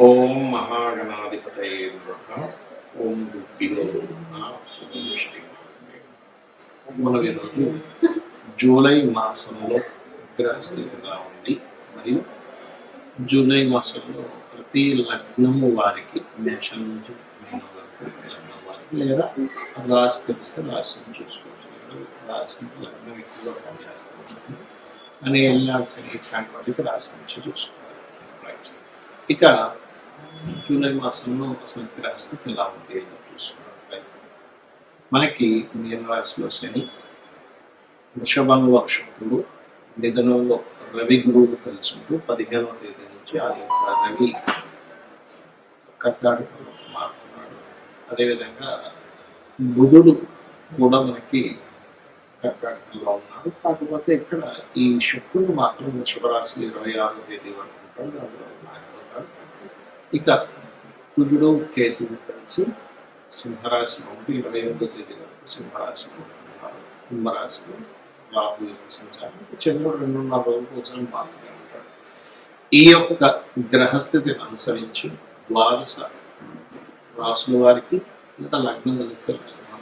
ఓం మహాగణాధిపతయే నమః. ఓం గురుభ్యో నమః. ఓం శ్రీ మనం ఈరోజు జూలై మాసంలో గ్రహస్థితి ఎలా ఉంది మరియు జూలై మాసంలో ప్రతి లగ్నము వారికి మేషం నుంచి మీనం వరకు లగ్నం వారికి లేదా రాశి తెలిస్తే రాశిని చూసుకోవచ్చు, రాశి లగ్నం ఎక్కువగా పనిచేస్తుంది అని వెళ్ళాల్సిన ఇట్లాంటి వాటికి రాశి నుంచి చూసుకోవాలి. రైట్, ఇక జూలై మాసంలో అసలు గ్రహస్థితి ఎలా ఉంది అని చూసుకున్నట్లయితే మనకి మీన రాశిలో శని, వృషభంలో శుక్రుడు, మిథునంలో రవి గురువులు కలిసి ఉంటూ 15వ తేదీ నుంచి ఆ యొక్క రవి కర్కాటకంలో మారుతున్నాడు. అదేవిధంగా బుధుడు కూడా మనకి కర్కాటకంలో ఉన్నాడు. కాకపోతే ఇక్కడ ఈ శుక్రుడు మాత్రం వృషభ రాశి 26వ తేదీ వరకు ఉంటాడు, అందులో మారిపోతాడు. ఇక కుజుడు కేతువు కలిసి సింహరాశిలో ఉండి 28వ తేదీ వరకు సింహరాశిలో ఉన్నారు. కుంభరాశిలో రాహు యొక్క సంచారం, చంద్రుడు 2.5 రోజుల కోసం మాత్రమే ఉంటాడు. ఈ యొక్క గ్రహస్థితిని అనుసరించి ద్వాదశ రాసుల వారికి లేదా లగ్నం కలిసే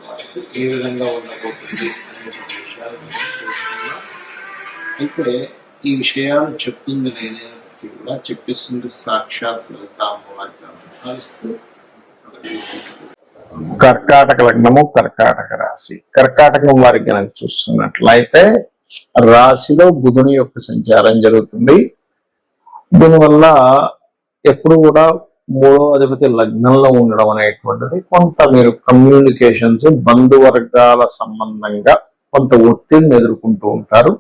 వారికి ఏ విధంగా ఉండబోతుంది అనే విషయాలు తెలుసుకున్నాం. అయితే ఈ విషయాలు చెప్తుంది నేనే కూడా చెప్పిస్తుంది సాక్షాత్ వారికి భావిస్తూ కర్కాటక లగ్నము, కర్కాటక రాశి. కర్కాటకం వారికి కనుక చూస్తున్నట్లయితే రాశిలో బుధుని యొక్క సంచారం జరుగుతుంది. దీనివల్ల ఎప్పుడు కూడా 3వ అధిపతి లగ్నంలో ఉండడం అనేటువంటిది కొంత మీరు కమ్యూనికేషన్స్, బంధువర్గాల సంబంధంగా కొంత ఒత్తిడిని ఎదుర్కొంటూ ఉంటారు.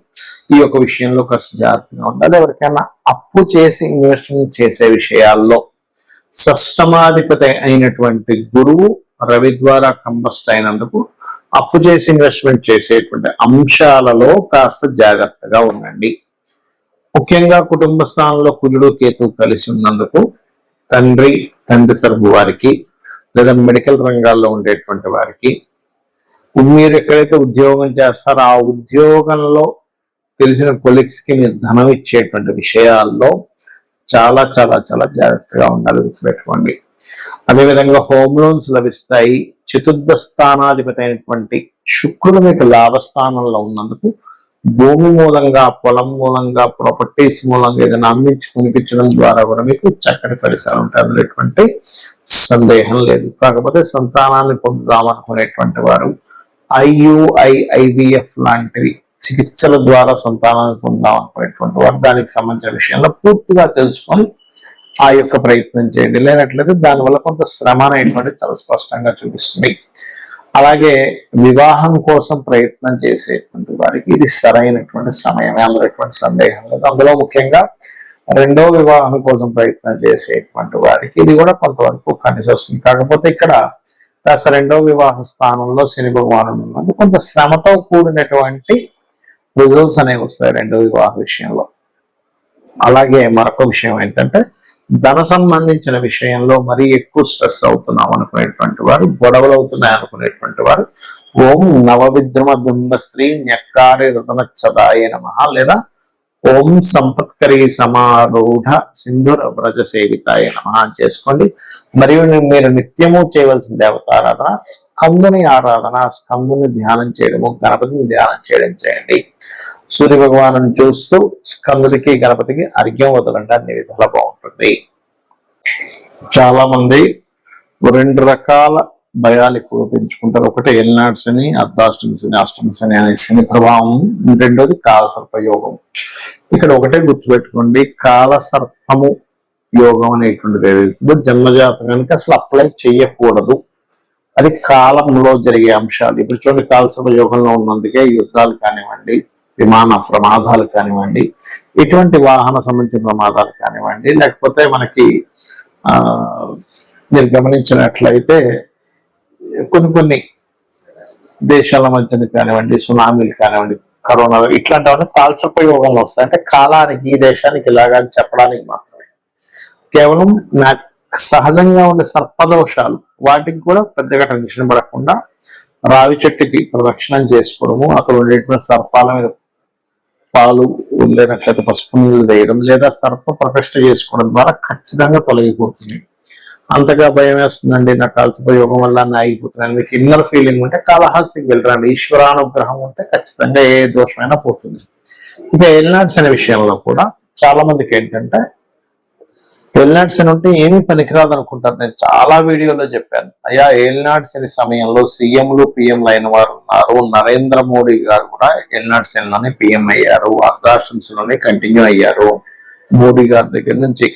ఈ యొక్క విషయంలో కాస్త జాగ్రత్తగా ఉండాలి. ఎవరికైనా అప్పు చేసి ఇన్వెస్ట్మెంట్ చేసే విషయాల్లో షష్టమాధిపతి అయినటువంటి గురువు రవి ద్వారా కంబస్ట్ అయినందుకు అప్పు చేసి ఇన్వెస్ట్మెంట్ చేసేటువంటి అంశాలలో కాస్త జాగ్రత్తగా ఉండండి. ముఖ్యంగా కుటుంబ స్థానంలో కుజుడు కేతువు కలిసి ఉన్నందుకు తండ్రి తరపు వారికి లేదా మెడికల్ రంగాల్లో ఉండేటువంటి వారికి, మీరు ఎక్కడైతే ఉద్యోగం చేస్తారో ఆ ఉద్యోగంలో తెలిసిన కొలీగ్స్ కి మీరు ధనం ఇచ్చేటువంటి విషయాల్లో చాలా చాలా చాలా జాగ్రత్తగా ఉండాలి, గుర్తుపెట్టుకోండి. అదేవిధంగా హోమ్ లోన్స్ లభిస్తాయి. చతుర్థ స్థానాధిపతి అయినటువంటి శుక్రుడు మీకు లాభస్థానంలో ఉన్నందుకు భూమి మూలంగా, పొలం మూలంగా, ప్రాపర్టీస్ మూలంగా ఏదైనా అమ్మించి కొనిపించడం ద్వారా కూడా మీకు చక్కటి ఫలితాలు ఉంటాయి, అందులో ఎటువంటి సందేహం లేదు. కాకపోతే సంతానాన్ని పొందుదామనుకునేటువంటి వారు IUI, IVF లాంటివి చికిత్సల ద్వారా సంతానాన్ని పొందాం అనుకునేటువంటి వారు దానికి సంబంధించిన విషయంలో పూర్తిగా తెలుసుకొని ఆ యొక్క ప్రయత్నం చేయండి. లేనట్లయితే దానివల్ల కొంత శ్రమ అనేటువంటి చాలా స్పష్టంగా చూపిస్తుంది. అలాగే వివాహం కోసం ప్రయత్నం చేసేటువంటి వారికి ఇది సరైనటువంటి సమయమే, అందులో ఎటువంటి సందేహం లేదు. అందులో ముఖ్యంగా 2వ వివాహం కోసం ప్రయత్నం చేసేటువంటి వారికి ఇది కూడా కొంతవరకు కలిసి వస్తుంది. కాకపోతే ఇక్కడ కాస్త 2వ వివాహ స్థానంలో శని భగవానుడు ఉన్నది, కొంత శ్రమతో కూడినటువంటి రిజల్ట్స్ అనేవి వస్తాయి 2వ వివాహ విషయంలో. అలాగే మరొక విషయం ఏంటంటే ధన సంబంధించిన విషయంలో మరీ ఎక్కువ స్ట్రెస్ అవుతున్నాం అనుకునేటువంటి వారు, గొడవలు అవుతున్నాయి అనుకునేటువంటి వారు ఓం నవవిద్రుమ బింబశ్రీ న్యక్కారి రతనచ్చదాయ నమః లేదా ఓం సంపత్కరీ సమారూఢ సింధుర వ్రజ సేవితాయ నమః చేసుకోండి. మరియు మీరు నిత్యము చేయవలసిన దేవతారాధన స్కందుని ఆరాధన, స్కందుని ధ్యానం చేయడము, గణపతిని ధ్యానం చేయడం చేయండి. సూర్య భగవాను చూస్తూ స్కందుడికి గణపతికి అర్ఘ్యం వదలండి, అన్ని విధాలా బాగుంటుంది. చాలా మంది 2 రకాల భయాలు ఎక్కువ పెంచుకుంటారు. ఒకటి ఎల్నాడు శని, అర్ధాష్టమి శని, అష్టమి శని అనే శని ప్రభావం. 2వది కాలసర్ప యోగం. ఇక్కడ ఒకటే గుర్తుపెట్టుకోండి, కాలసర్పము యోగం అనేటువంటిది ఏదైతుందో జన్మజాతకానికి అసలు అప్లై చేయకూడదు. అది కాలంలో జరిగే అంశాలు. ఇప్పుడు చూడండి, కాలసర్ప యోగంలో ఉన్నందుకే యుద్ధాలు కానివ్వండి, విమాన ప్రమాదాలు కానివ్వండి, ఇటువంటి వాహన సంబంధించిన ప్రమాదాలు కానివ్వండి, లేకపోతే మనకి మీరు గమనించినట్లయితే కొన్ని దేశాల మధ్యన కానివ్వండి, సునామీలు కానివ్వండి, కరోనా ఇట్లాంటివన్నీ కాల్చపై యోగంలో వస్తాయి. అంటే కాలానికి ఈ దేశానికి ఇలాగా అని చెప్పడానికి మాత్రమే. కేవలం నాకు సహజంగా ఉండే సర్పదోషాలు వాటికి కూడా పెద్దగా టెన్షన్ పడకుండా రావి చెట్టుకి ప్రదక్షిణం చేసుకోవడము, అక్కడ ఉండేటువంటి సర్పాల మీద పాలు లేనట్లయితే పసుపు నీళ్ళు వేయడం లేదా సర్ప ప్రతిష్ఠ చేసుకోవడం ద్వారా ఖచ్చితంగా తొలగిపోతుంది. అంతగా భయం వేస్తుందండి, నాకు కాల్చిపోయి యోగం వల్ల నా అయిపోతున్నాను, మీకు ఇన్నర్ ఫీలింగ్ ఉంటే కాళహస్తికి వెళ్ళరండి. ఈశ్వరానుగ్రహం ఉంటే ఖచ్చితంగా ఏ దోషమైనా పోతుంది. ఇక ఎల్నాడ్స్ అనే విషయంలో కూడా చాలా మందికి ఏంటంటే ఎల్నాడ్స్ అని ఉంటే ఏమీ పనికిరాదు అనుకుంటారు. నేను చాలా వీడియోలో చెప్పాను, అయ్యా ఎల్నాడ్స్ అనే సమయంలో సీఎంలు పిఎంలు అయిన వారు ఉన్నారు. నరేంద్ర మోడీ గారు కూడా ఎల్నాడ్స్ లోనే పిఎం అయ్యారు, అర్ధాశ్రమ్స్ లోనే కంటిన్యూ అయ్యారు. మోడీ గారి దగ్గర నుంచి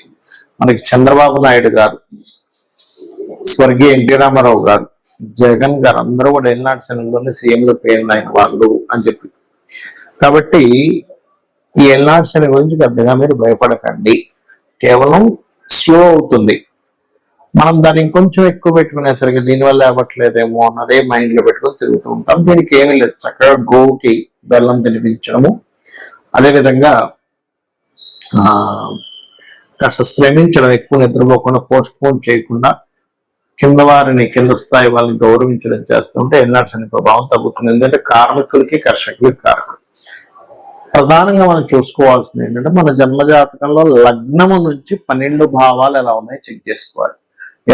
మనకి చంద్రబాబు నాయుడు గారు, స్వర్గీయ ఎన్టీ రామారావు గారు, జగన్ గారు అందరూ కూడా ఎల్నాడ్స్ లోనే సీఎంలు పిఎంలు అయిన వాళ్ళు అని చెప్పి. కాబట్టి ఈ ఎల్నాడ్స్ అనే గురించి పెద్దగా మీరు భయపడకండి, కేవలం స్లో అవుతుంది. మనం దాన్ని ఇంకొంచెం ఎక్కువ పెట్టుకునేసరికి దీనివల్ల అవ్వట్లేదేమో అన్నదే మైండ్ లో పెట్టుకొని తిరుగుతూ ఉంటాం. దీనికి ఏమీ లేదు, చక్కగా గోవుకి బెల్లం తినిపించడము, అదేవిధంగా కాస్త శ్రమించడం, ఎక్కువ నిద్రపోకుండా పోస్ట్ పోన్ చేయకుండా కింద స్థాయి వాళ్ళని గౌరవించడం చేస్తుంటే ఎల్నాడ్స్ అనే ప్రభావం తగ్గుతుంది. ఎందుకంటే కార్మికులకి కర్షకులకి కారణం. ప్రధానంగా మనం చూసుకోవాల్సింది ఏంటంటే మన జన్మజాతకంలో లగ్నము నుంచి 12 భావాలు ఎలా ఉన్నాయో చెక్ చేసుకోవాలి.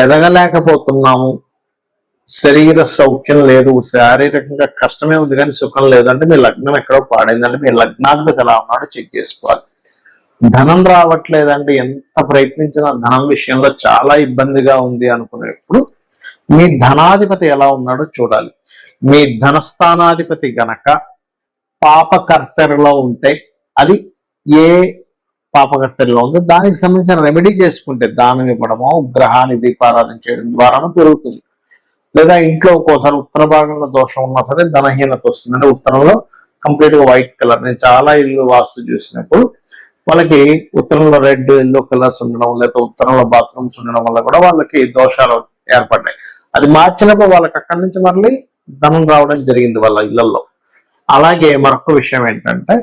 ఎదగలేకపోతున్నాము, శరీర సౌఖ్యం లేదు, శారీరకంగా కష్టమే ఉంది కానీ సుఖం లేదంటే మీ లగ్నం ఎక్కడో పాడైందంటే మీ లగ్నాధిపతి ఎలా ఉన్నాడో చెక్ చేసుకోవాలి. ధనం రావట్లేదంటే ఎంత ప్రయత్నించినా ధనం విషయంలో చాలా ఇబ్బందిగా ఉంది అనుకునేప్పుడు మీ ధనాధిపతి ఎలా ఉన్నాడో చూడాలి. మీ ధనస్థానాధిపతి గనక పాపకర్తెరలో ఉంటే అది ఏ పాపకర్తెరలో ఉందో దానికి సంబంధించిన రెమెడీ చేసుకుంటే, దానం ఇవ్వడమో గ్రహాన్ని దీపారాధన చేయడం ద్వారానూ పెరుగుతుంది. లేదా ఇంట్లో ఒక్కోసారి ఉత్తర భాగంలో దోషం ఉన్నా సరే ధనహీనత వస్తుంది. అంటే ఉత్తరంలో కంప్లీట్ గా వైట్ కలర్, నేను చాలా ఇల్లు వాస్తు చూసినప్పుడు వాళ్ళకి ఉత్తరంలో రెడ్ ఎల్లో కలర్స్ ఉండడం, లేదా ఉత్తరంలో బాత్రూమ్స్ ఉండడం వల్ల కూడా వాళ్ళకి దోషాలు ఏర్పడ్డాయి. అది మార్చినప్పుడు వాళ్ళకి అక్కడి నుంచి మళ్ళీ ధనం రావడం జరిగింది వాళ్ళ ఇళ్లలో. అలాగే మరొక విషయం ఏంటంటే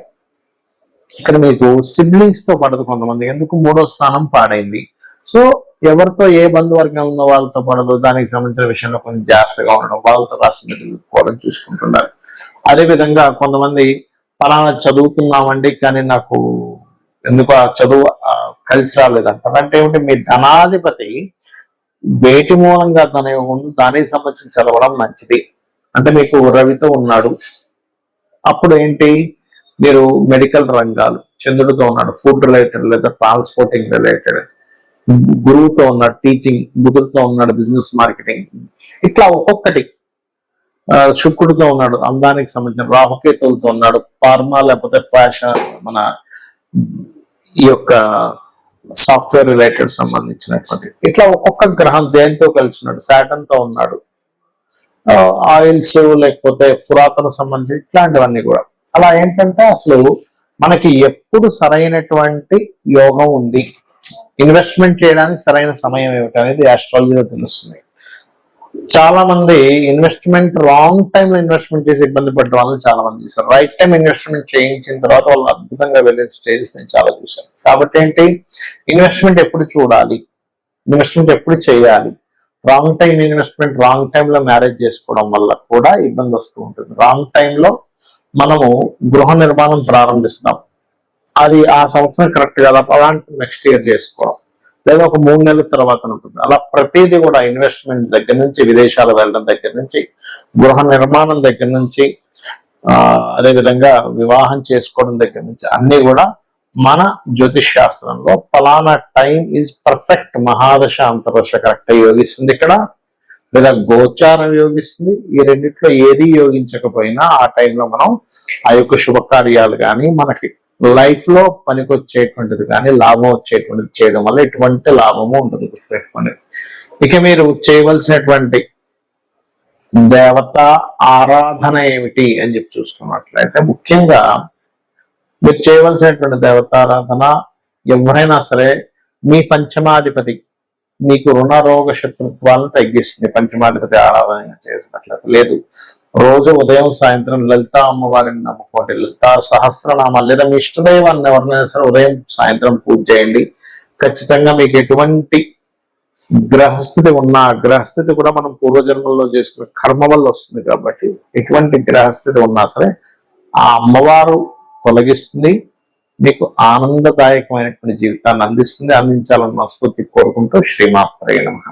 ఇక్కడ మీకు సిబ్లింగ్స్ తో పడదు కొంతమంది, ఎందుకు 3వ స్థానం పాడైంది. సో ఎవరితో ఏ బంధువర్గం ఉన్న వాళ్ళతో పడదు, దానికి సంబంధించిన విషయంలో కొంచెం జాగ్రత్తగా ఉండడం, వాళ్ళతో రాసి మెదులుకోవడం చూసుకుంటున్నారు. అదేవిధంగా కొంతమంది ఫలానా చదువుతున్నామండి కానీ నాకు ఎందుకు ఆ చదువు కలిసి రాలేదంటారు. అంటే ఏమిటి, మీ ధనాధిపతి వేటి మూలంగా దానికి సంబంధించి చదవడం మంచిది. అంటే మీకు రవితో ఉన్నాడు, అప్పుడు ఏంటి మీరు మెడికల్ రంగాలు, చంద్రుడితో ఉన్నాడు ఫుడ్ రిలేటెడ్ లేదా ట్రాన్స్పోర్టింగ్ రిలేటెడ్, గురువుతో ఉన్నాడు టీచింగ్, బుధుడితో ఉన్నాడు బిజినెస్ మార్కెటింగ్, ఇట్లా ఒక్కొక్కటి. శుక్రుడితో ఉన్నాడు అందానికి సంబంధించిన, రాహుకేతువులతో ఉన్నాడు ఫార్మా లేకపోతే ఫ్యాషన్, మన ఈ యొక్క సాఫ్ట్వేర్ రిలేటెడ్ సంబంధించినటువంటి, ఇట్లా ఒక్కొక్క గ్రహం దేనితో కలిసి ఉన్నాడు, శాటర్న్ తో ఉన్నాడు, ఆయిల్స్ లేకపోతే పురాతన సంబంధించి ఇట్లాంటివన్నీ కూడా. అలా ఏంటంటే అసలు మనకి ఎప్పుడు సరైనటువంటి యోగం ఉంది, ఇన్వెస్ట్మెంట్ చేయడానికి సరైన సమయం ఏమిటి అనేది ఆస్ట్రాలజీలో తెలుస్తుంది. చాలా మంది ఇన్వెస్ట్మెంట్ రాంగ్ టైంలో ఇన్వెస్ట్మెంట్ చేసి ఇబ్బంది పడ్డ వాళ్ళని చాలా మంది చూసారు. రైట్ టైం ఇన్వెస్ట్మెంట్ చేయించిన తర్వాత వాళ్ళు అద్భుతంగా వెళ్ళిన స్టేజెస్ నేను చాలా చూశాను. కాబట్టి ఏంటి, ఇన్వెస్ట్మెంట్ ఎప్పుడు చూడాలి, ఇన్వెస్ట్మెంట్ ఎప్పుడు చేయాలి, రాంగ్ టైం ఇన్వెస్ట్మెంట్ రాంగ్ టైంలో మ్యారేజ్ చేసుకోవడం వల్ల కూడా ఇబ్బంది వస్తూ ఉంటుంది. రాంగ్ టైంలో మనము గృహ నిర్మాణం ప్రారంభిస్తాం, అది ఆ సంవత్సరం కరెక్ట్ కదా, అలాంటి నెక్స్ట్ ఇయర్ చేసుకోవడం, లేదా ఒక 3 నెలల తర్వాత ఉంటుంది. అలా ప్రతిదీ కూడా ఇన్వెస్ట్మెంట్ దగ్గర నుంచి, విదేశాలు వెళ్ళడం దగ్గర నుంచి, గృహ నిర్మాణం దగ్గర నుంచి, అదేవిధంగా వివాహం చేసుకోవడం దగ్గర నుంచి అన్ని కూడా మన జ్యోతిష్ శాస్త్రంలో ఫలానా టైం ఈజ్ పర్ఫెక్ట్, మహాదశ అంతర్దశ కరెక్ట్ యోగిస్తుంది ఇక్కడ, లేదా గోచారం యోగిస్తుంది. ఈ రెండిట్లో ఏది యోగించకపోయినా ఆ టైంలో మనం ఆ యొక్క శుభకార్యాలు కానీ మనకి లైఫ్ లో పనికొచ్చేటువంటిది కానీ లాభం వచ్చేటువంటిది చేయడం వల్ల ఎటువంటి లాభము ఉండదు, గుర్తుపెట్టుకోండి. ఇక మీరు చేయవలసినటువంటి దేవత ఆరాధన ఏమిటి అని చెప్పి చూసుకున్నట్లయితే, ముఖ్యంగా మీరు చేయవలసినటువంటి దేవతారాధన, ఎవరైనా సరే మీ పంచమాధిపతి మీకు రుణ రోగ శత్రుత్వాలను తగ్గిస్తుంది పంచమాధిపతి ఆరాధన చేసినట్లయితే. లేదు, రోజు ఉదయం సాయంత్రం లలిత అమ్మవారిని నమ్ముకోండి, లలిత సహస్రనామాలు లేదా మీ ఇష్టదైవాన్ని ఎవరినైనా సరే ఉదయం సాయంత్రం పూజ చేయండి. ఖచ్చితంగా మీకు ఎటువంటి గ్రహస్థితి ఉన్నా, గ్రహస్థితి కూడా మనం పూర్వజన్మల్లో చేసుకునే కర్మ వల్ల వస్తుంది కాబట్టి ఎటువంటి గ్రహస్థితి ఉన్నా సరే ఆ అమ్మవారు తొలగిస్తుంది, మీకు ఆనందదాయకమైనటువంటి జీవితాన్ని అందిస్తుంది, అందించాలని మనస్ఫూర్తి కోరుకుంటూ శ్రీమాత్రే నమః.